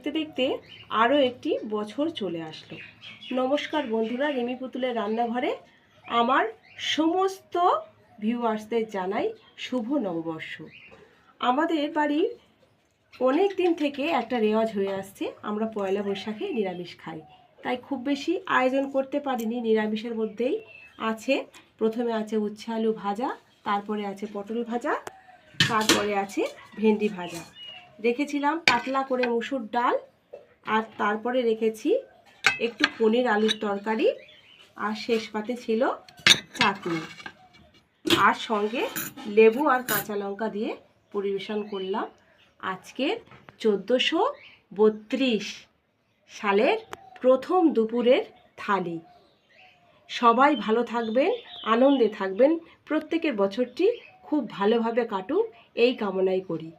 দেখতে দেখতে আরও একটি বছর চলে আসলো। নমস্কার বন্ধুরা, রিমি পুতুলের রান্নাঘরে আমার সমস্ত ভিউয়ার্সদের জানাই শুভ নববর্ষ। আমাদের বাড়ির অনেক দিন থেকে একটা রেওয়াজ হয়ে আসছে, আমরা পয়লা বৈশাখে নিরামিষ খাই। তাই খুব বেশি আয়োজন করতে পারিনি। নিরামিষের মধ্যেই আছে, প্রথমে আছে উচ্ছে আলু ভাজা, তারপরে আছে পটল ভাজা, তারপরে আছে ভেন্ডি ভাজা, রেখেছিলাম পাতলা করে মুসুর ডাল, আর তারপরে রেখেছি একটু পনির আলুর তরকারি, আর শেষ পাতে ছিল চাটনি, আর সঙ্গে লেবু আর কাঁচা লঙ্কা দিয়ে পরিবেশন করলাম আজকের 1432 সালের প্রথম দুপুরের থালি। সবাই ভালো থাকবেন, আনন্দে থাকবেন, প্রত্যেকের বছরটি খুব ভালোভাবে কাটুক এই কামনাই করি।